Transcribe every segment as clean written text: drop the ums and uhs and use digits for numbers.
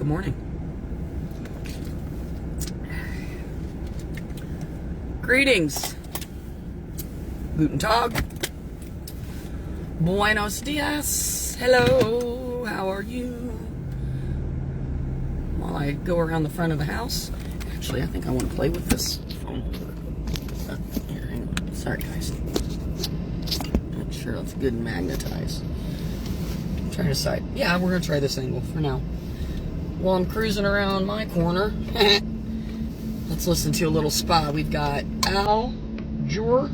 Good morning. Greetings. Guten Tag. Buenos dias. Hello. How are you? While I go around the front of the house. Actually, I think I want to play with this phone holder. Here, hang on. Sorry, guys. Not sure that's good and magnetized. I'm trying to decide. Yeah, we're going to try this angle for now. While I'm cruising around my corner, let's listen to a little spa. We've got Al Jor,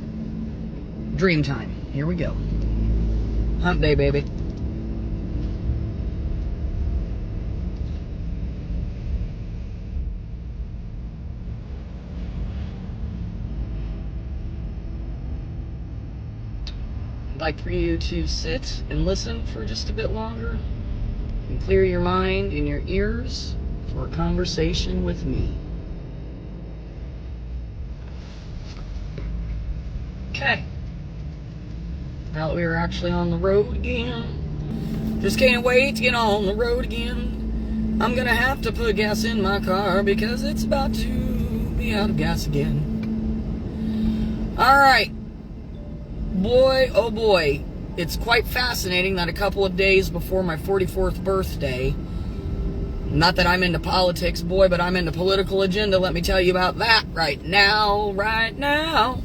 Dreamtime. Here we go. Hump day, baby. I'd like for you to sit and listen for just a bit longer and clear your mind and your ears for a conversation with me. Okay. Now that we are actually on the road again, just can't wait to get on the road again. I'm gonna have to put gas in my car because it's about to be out of gas again. Alright. Boy, oh boy. It's quite fascinating that a couple of days before my 44th birthday, not that I'm into politics, boy, but I'm into political agenda. Let me tell you about that right now.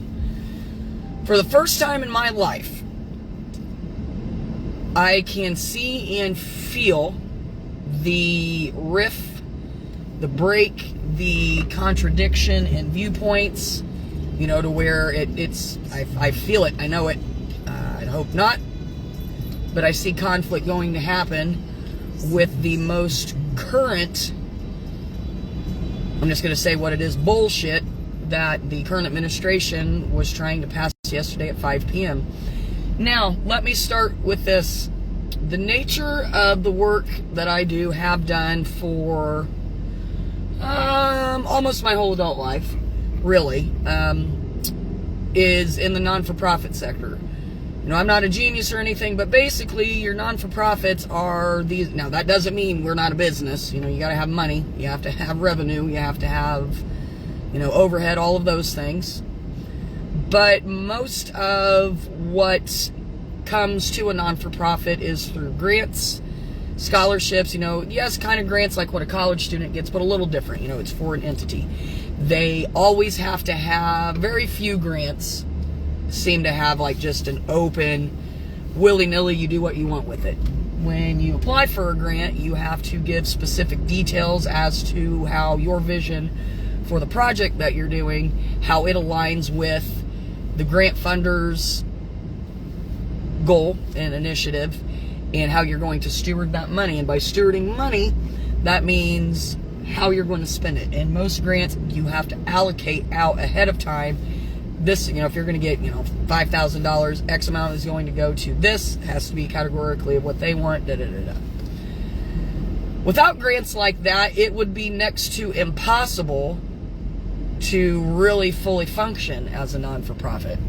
For the first time in my life, I can see and feel the riff, the break, the contradiction in viewpoints, you know, to where I feel it, I know it. I hope not, but I see conflict going to happen with the most current, I'm just going to say what it is, bullshit that the current administration was trying to pass yesterday at 5 p.m. Now, let me start with this. The nature of the work that I do, have done for almost my whole adult life, really, is in the non-for-profit sector. You know, I'm not a genius or anything, but basically your non-for-profits are these. Now, that doesn't mean we're not a business. You know, you got to have money. You have to have revenue. You have to have, you know, overhead, all of those things. But most of what comes to a non-for-profit is through grants, scholarships, you know, yes, kind of grants like what a college student gets, but a little different. You know, it's for an entity. They always have to have, very few grants seem to have like just an open, willy-nilly, you do what you want with it. When you apply for a grant, you have to give specific details as to how your vision for the project that you're doing, how it aligns with the grant funder's goal and initiative, and how you're going to steward that money. And by stewarding money, that means how you're going to spend it. And most grants, you have to allocate out ahead of time. This, you know, if you're going to get, you know, $5,000, X amount is going to go to this. It has to be categorically of what they want, Without grants like that, it would be next to impossible to really fully function as a non-for-profit.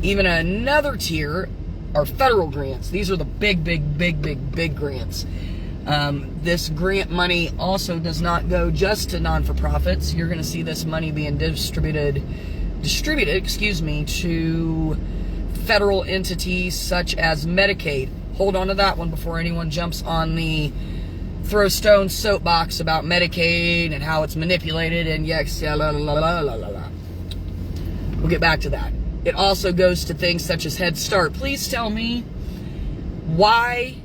Even another tier are federal grants. These are the big grants. This grant money also does not go just to non-for-profits. You're going to see this money being distributed, to federal entities such as Medicaid. Hold on to that one before anyone jumps on the throw stone soapbox about Medicaid and how it's manipulated and yes, We'll get back to that. It also goes to things such as Head Start. Please tell me why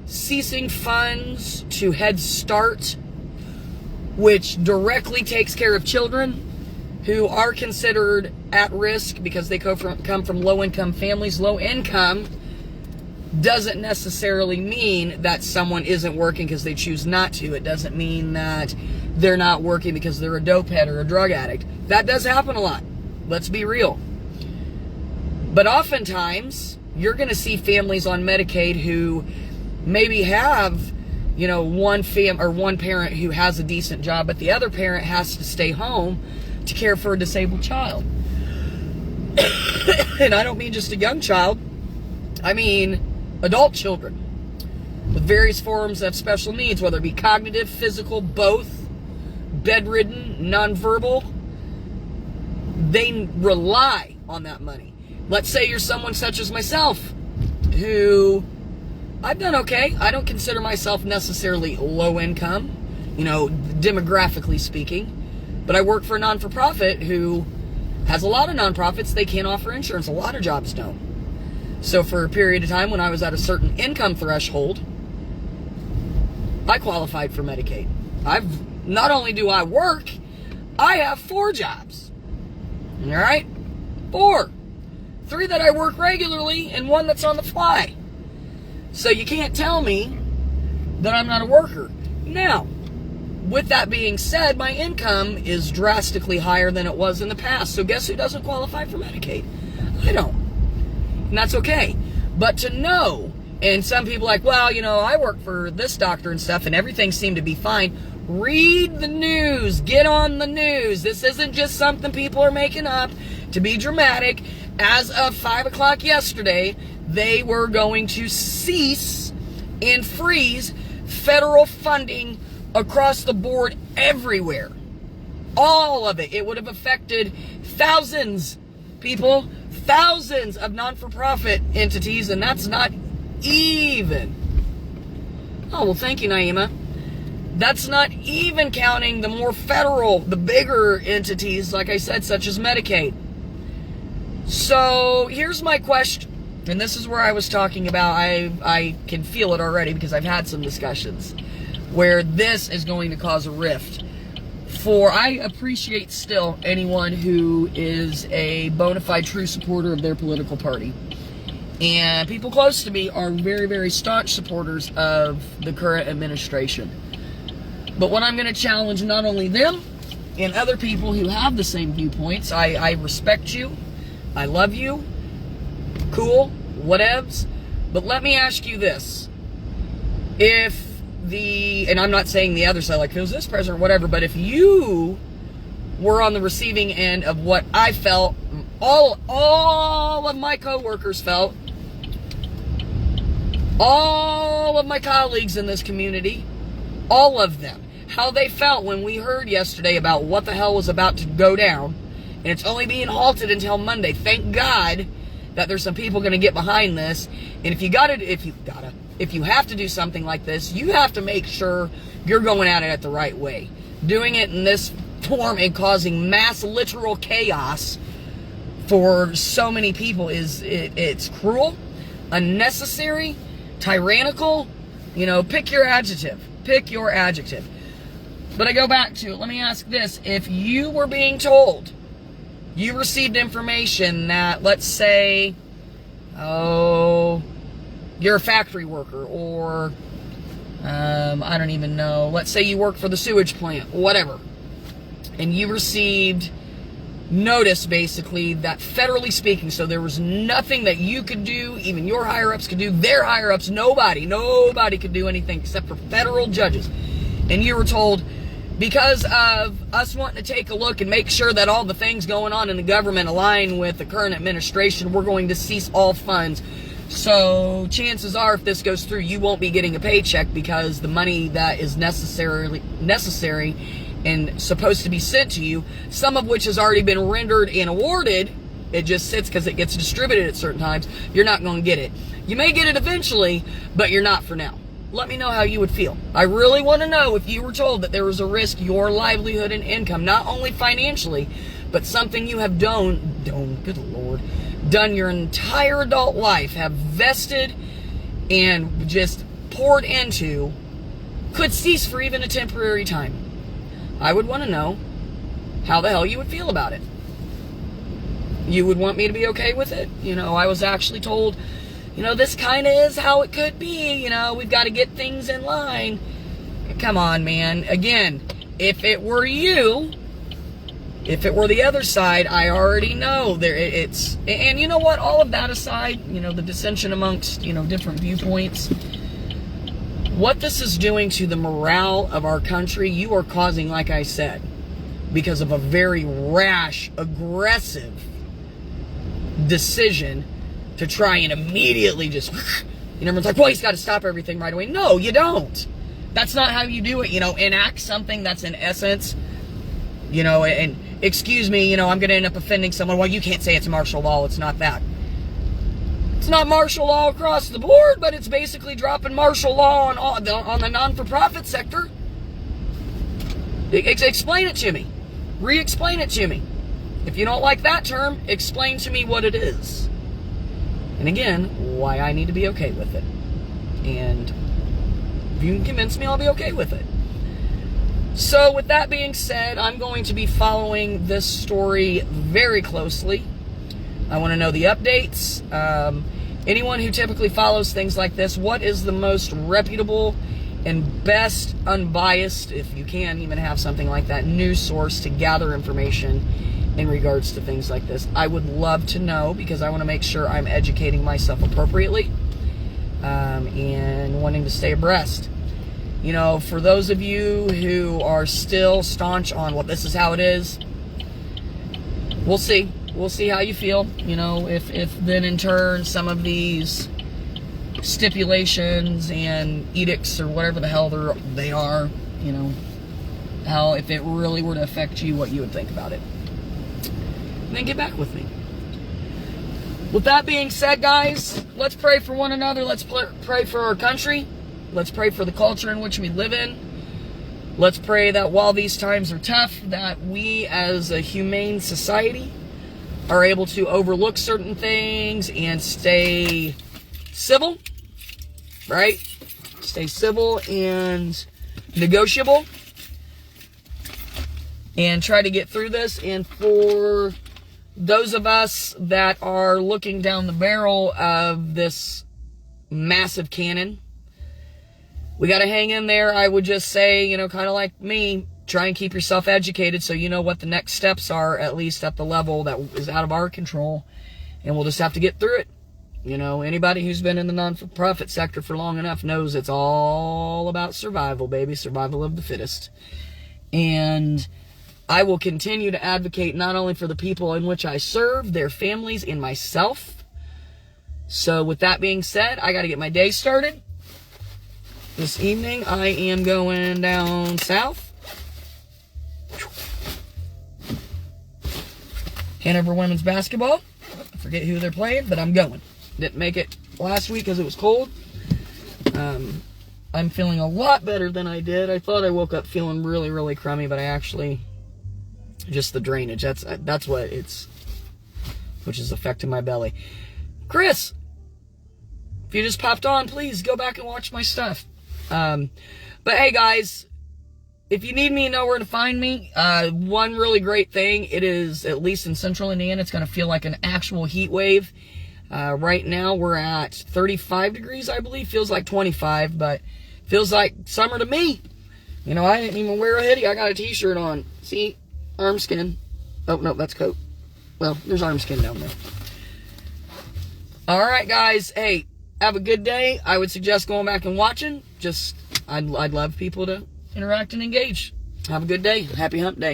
ceasing funds to Head Start, which directly takes care of children who are considered at risk because they come from low-income families. Low income doesn't necessarily mean that someone isn't working because they choose not to. It doesn't mean that they're not working because they're a dope head or a drug addict. That does happen a lot. Let's be real. But oftentimes, you're going to see families on Medicaid who maybe have, you know, one parent who has a decent job, but the other parent has to stay home to care for a disabled child. And I don't mean just a young child. I mean adult children. with various forms of special needs, whether it be cognitive, physical, both, bedridden, nonverbal. They rely on that money. Let's say you're someone such as myself, who I've done okay. I don't consider myself necessarily low income, demographically speaking. But I work for a non-for-profit who has a lot of nonprofits. They can't offer insurance. A lot of jobs don't. So for a period of time when I was at a certain income threshold, I qualified for Medicaid. Not only do I work, I have 4 jobs. All right? 4. 3 that I work regularly and 1 that's on the fly. So you can't tell me that I'm not a worker. Now, with that being said, my income is drastically higher than it was in the past. So guess who doesn't qualify for Medicaid? I don't. And that's okay. But to know, and some people are like, well, I work for this doctor and stuff and everything seemed to be fine. Read the news. Get on the news. This isn't just something people are making up to be dramatic. As of 5 o'clock yesterday, they were going to cease and freeze federal funding across the board everywhere. All of it. It would have affected thousands, people, thousands of non-for-profit entities, and that's not even. Oh, well, thank you, Naima. That's not even counting the more federal, the bigger entities, like I said, such as Medicaid. So here's my question, and this is where I was talking about, I can feel it already because I've had some discussions where this is going to cause a rift. I appreciate still anyone who is a bona fide true supporter of their political party. And people close to me are very, very staunch supporters of the current administration. But what I'm going to challenge not only them and other people who have the same viewpoints, I respect you, I love you, cool, whatevs, but let me ask you this. And I'm not saying the other side, like, who's this president or whatever, but if you were on the receiving end of what I felt, all of my coworkers felt, all of my colleagues in this community, all of them, how they felt when we heard yesterday about what the hell was about to go down, and it's only being halted until Monday. Thank God that there's some people going to get behind this. And if you have to do something like this, you have to make sure you're going at it the right way. Doing it in this form and causing mass literal chaos for so many people it's cruel, unnecessary, tyrannical. Pick your adjective. Pick your adjective. But I go back to, let me ask this. If you were being told, you received information that, let's say, you're a factory worker, or, I don't even know, let's say you work for the sewage plant, whatever, and you received notice, basically, that federally speaking, so there was nothing that you could do, even your higher-ups could do, their higher-ups, nobody could do anything except for federal judges, and you were told, because of us wanting to take a look and make sure that all the things going on in the government align with the current administration, we're going to cease all funds. So chances are, if this goes through, you won't be getting a paycheck because the money that is necessary and supposed to be sent to you, some of which has already been rendered and awarded, it just sits because it gets distributed at certain times, you're not going to get it. You may get it eventually, but you're not for now. Let me know how you would feel. I really want to know if you were told that there was a risk your livelihood and income, not only financially, but something you have done, good Lord, done your entire adult life, have vested and just poured into, could cease for even a temporary time. I would want to know how the hell you would feel about it. You would want me to be okay with it? I was actually told, this kind of is how it could be. We've got to get things in line. Come on, man. Again, if it were you, if it were the other side, I already know and you know what? All of that aside, the dissension amongst, different viewpoints, what this is doing to the morale of our country, you are causing, like I said, because of a very rash, aggressive decision to try and immediately just And everyone's like, well, he's got to stop everything right away. No, you don't. That's not how you do it. Enact something that's in essence, and excuse me, I'm going to end up offending someone. Well, you can't say it's martial law. It's not that. It's not martial law across the board, but it's basically dropping martial law on the non-for-profit sector. Explain it to me. Re-explain it to me. If you don't like that term, explain to me what it is. And again, why I need to be okay with it. And if you can convince me, I'll be okay with it. So with that being said, I'm going to be following this story very closely. I want to know the updates. Anyone who typically follows things like this, what is the most reputable and best unbiased, if you can even have something like that, news source to gather information in regards to things like this? I would love to know, because I want to make sure I'm educating myself appropriately and wanting to stay abreast. For those of you who are still staunch on, well, this is how it is, we'll see. We'll see how you feel. If then in turn some of these stipulations and edicts or whatever the hell they are, how, if it really were to affect you, what you would think about it. And then get back with me. With that being said, guys, let's pray for one another. Let's pray for our country. Let's pray for the culture in which we live in. Let's pray that while these times are tough, that we as a humane society are able to overlook certain things and stay civil, right? Stay civil and negotiable and try to get through this. And for those of us that are looking down the barrel of this massive cannon, we got to hang in there. I would just say, kind of like me, try and keep yourself educated so you know what the next steps are, at least at the level that is out of our control. And we'll just have to get through it. Anybody who's been in the non-for-profit sector for long enough knows it's all about survival, baby. Survival of the fittest. And I will continue to advocate not only for the people in which I serve, their families, and myself. So with that being said, I got to get my day started. This evening, I am going down south. Hanover women's basketball. I forget who they're playing, but I'm going. Didn't make it last week because it was cold. I'm feeling a lot better than I did. I thought I woke up feeling really, really crummy, but I actually, just the drainage. That's what it's, which is affecting my belly. Chris, if you just popped on, please go back and watch my stuff. But hey, guys, if you need me, you know where to find me. One really great thing, it is, at least in central Indiana, it's going to feel like an actual heat wave. Right now, we're at 35 degrees, I believe. Feels like 25, but feels like summer to me. I didn't even wear a hoodie. I got a t-shirt on. See? Arm skin. Oh, no, that's coat. Well, there's arm skin down there. All right, guys. Hey, have a good day. I would suggest going back and watching. I'd love people to interact and engage. Have a good day. Happy hump day.